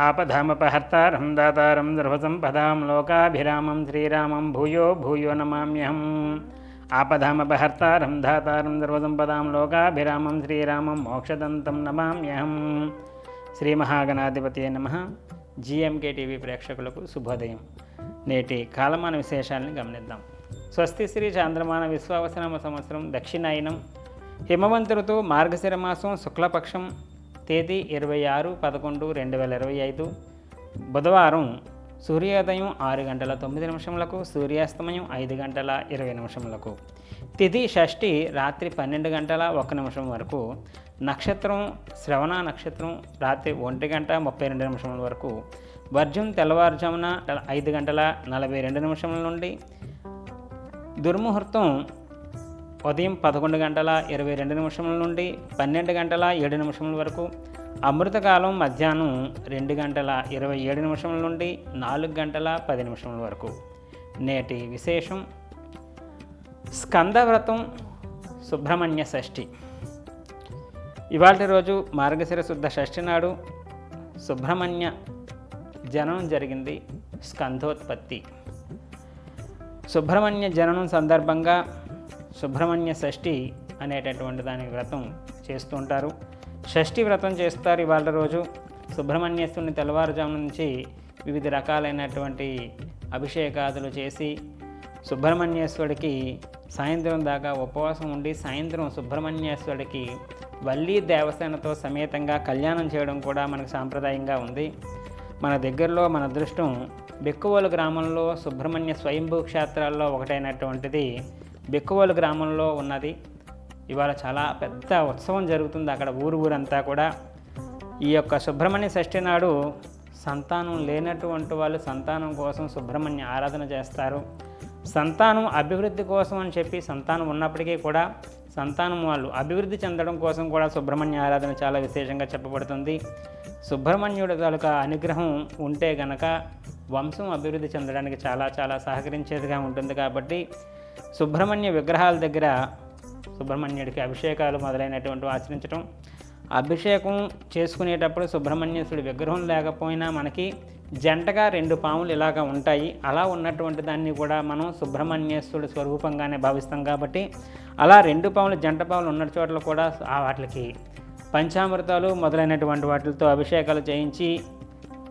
ఆపదామపహర్తారం దాతారం సర్వసంపదాం లోకాభిరామం శ్రీరామం భూయో భూయో నమామ్యహం. ఆపదామపహర్తారం దాతారం సర్వసంపదాం లోకాభిరామం శ్రీరామం మోక్షదంతం నమామ్యహం. శ్రీ మహాగణాధిపతయే నమః. జిఎంకే టీవీ ప్రేక్షకులకు శుభోదయం. నేటి కాలమాన విశేషాలను గమనిద్దాం. స్వస్తి శ్రీ చాంద్రమాన విశ్వావసనామ సంవత్సరం దక్షిణాయనం హిమవంత ఋతువు మార్గశిర మాసం శుక్లపక్షం తేదీ 26/11/2025 బుధవారం. సూర్యోదయం 6:09 సూర్యాస్తమయం 5:20 తిథి షష్ఠి రాత్రి 12:01 వరకు. నక్షత్రం శ్రవణ నక్షత్రం రాత్రి 1:32 వరకు. వర్జం తెల్లవారుజామున 5:42 నుండి. దుర్ముహూర్తం ఉదయం 11:22 నుండి 12:07 వరకు. అమృతకాలం మధ్యాహ్నం 2:27 నుండి 4:10 వరకు. నేటి విశేషం స్కందవ్రతం సుబ్రహ్మణ్య షష్ఠి. ఇవాళ రోజు మార్గశిర శుద్ధ షష్ఠి నాడు సుబ్రహ్మణ్య జననం జరిగింది. స్కందోత్పత్తి. సుబ్రహ్మణ్య జననం సందర్భంగా సుబ్రహ్మణ్య షష్ఠి అనేటటువంటి దాని వ్రతం చేస్తూ ఉంటారు. షష్ఠి వ్రతం చేస్తారు ఇవాళ రోజు. సుబ్రహ్మణ్యేశ్వరుని తెల్లవారుజాము నుంచి వివిధ రకాలైనటువంటి అభిషేకాదులు చేసి సుబ్రహ్మణ్యేశ్వరుడికి సాయంత్రం దాకా ఉపవాసం ఉండి సాయంత్రం సుబ్రహ్మణ్యేశ్వరుడికి వల్లీ దేవసేనతో సమేతంగా కళ్యాణం చేయడం కూడా మనకు సాంప్రదాయంగా ఉంది. మన దగ్గరలో మన అదృష్టం బెక్కువోలు గ్రామంలో సుబ్రహ్మణ్య స్వయంభూ క్షేత్రాల్లో ఒకటైనటువంటిది బెక్కువోలు గ్రామంలో ఉన్నది. ఇవాళ చాలా పెద్ద ఉత్సవం జరుగుతుంది అక్కడ ఊరంతా కూడా. ఈ యొక్క సుబ్రహ్మణ్య షష్ఠి నాడు సంతానం లేనటువంటి వాళ్ళు సంతానం కోసం సుబ్రహ్మణ్య ఆరాధన చేస్తారు. సంతానం అభివృద్ధి కోసం అని చెప్పి సంతానం ఉన్నప్పటికీ కూడా సంతానం వాళ్ళు అభివృద్ధి చెందడం కోసం కూడా సుబ్రహ్మణ్య ఆరాధన చాలా విశేషంగా చెప్పబడుతుంది. సుబ్రహ్మణ్యుడి తాలూకా అనుగ్రహం ఉంటే గనక వంశం అభివృద్ధి చెందడానికి చాలా చాలా సహకరించేదిగా ఉంటుంది. కాబట్టి సుబ్రహ్మణ్య విగ్రహాల దగ్గర సుబ్రహ్మణ్యుడికి అభిషేకాలు మొదలైనటువంటి ఆచరించడం. అభిషేకం చేసుకునేటప్పుడు సుబ్రహ్మణ్యేశ్వరుడి విగ్రహం లేకపోయినా మనకి జంటగా 2 పాములు ఇలాగా ఉంటాయి. అలా ఉన్నటువంటి దాన్ని కూడా మనం సుబ్రహ్మణ్యేశ్వరుడి స్వరూపంగానే భావిస్తాం. కాబట్టి అలా 2 పాములు జంట పాములు ఉన్న చోట్ల కూడా వాటికి పంచామృతాలు మొదలైనటువంటి వాటితో అభిషేకాలు చేయించి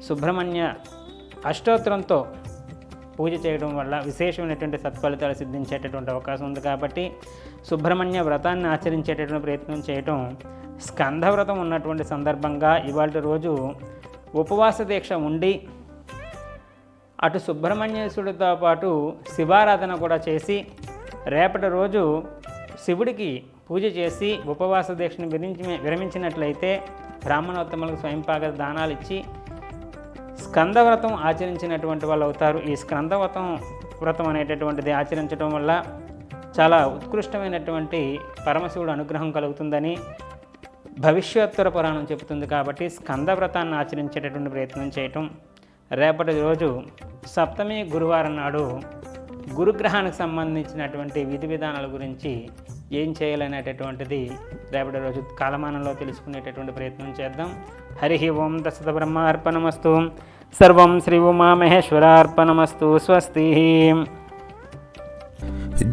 సుబ్రహ్మణ్య అష్టోత్తరంతో పూజ చేయడం వల్ల విశేషమైనటువంటి సత్ఫలితాలు సిద్ధించేటటువంటి అవకాశం ఉంది. కాబట్టి సుబ్రహ్మణ్య వ్రతాన్ని ఆచరించేటటువంటి ప్రయత్నం చేయటం. స్కందవ్రతం ఉన్నటువంటి సందర్భంగా ఇవాళ రోజు ఉపవాస దీక్ష ఉండి అటు సుబ్రహ్మణ్యేశ్వరుడితో పాటు శివారాధన కూడా చేసి రేపటి రోజు శివుడికి పూజ చేసి ఉపవాస దీక్షను విరమించినట్లయితే బ్రాహ్మణోత్తములకు స్వయంపాక దానాలు ఇచ్చి స్కందవ్రతం ఆచరించినటువంటి వాళ్ళు అవుతారు. ఈ స్కందవ్రతం అనేటటువంటిది ఆచరించడం వల్ల చాలా ఉత్కృష్టమైనటువంటి పరమశివుడు అనుగ్రహం కలుగుతుందని భవిష్యోత్తర పురాణం చెబుతుంది. కాబట్టి స్కందవ్రతాన్ని ఆచరించేటటువంటి ప్రయత్నం చేయటం. రేపటి రోజు సప్తమి గురువారం నాడు గురుగ్రహానికి సంబంధించినటువంటి విధి విధానాల గురించి ఏం చేయాలనేటటువంటిది రేపటి రోజు కాలమానంలో తెలుసుకునేటటువంటి ప్రయత్నం చేద్దాం. హరి ఓం తత్సత్ బ్రహ్మార్పణమస్తు. సర్వం శ్రీ ఉమామహేశ్వరార్పణమస్తు. స్వస్తి.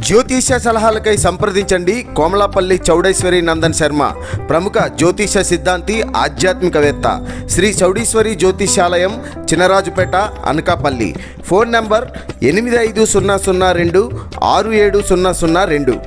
జ్యోతిష సలహాలకై సంప్రదించండి కోమలాపల్లి చౌడేశ్వరి నందన్ శర్మ, ప్రముఖ జ్యోతిష సిద్ధాంతి, ఆధ్యాత్మికవేత్త. శ్రీ చౌడేశ్వరి జ్యోతిషాలయం, చినరాజుపేట, అనకాపల్లి. Phone number 8500267002.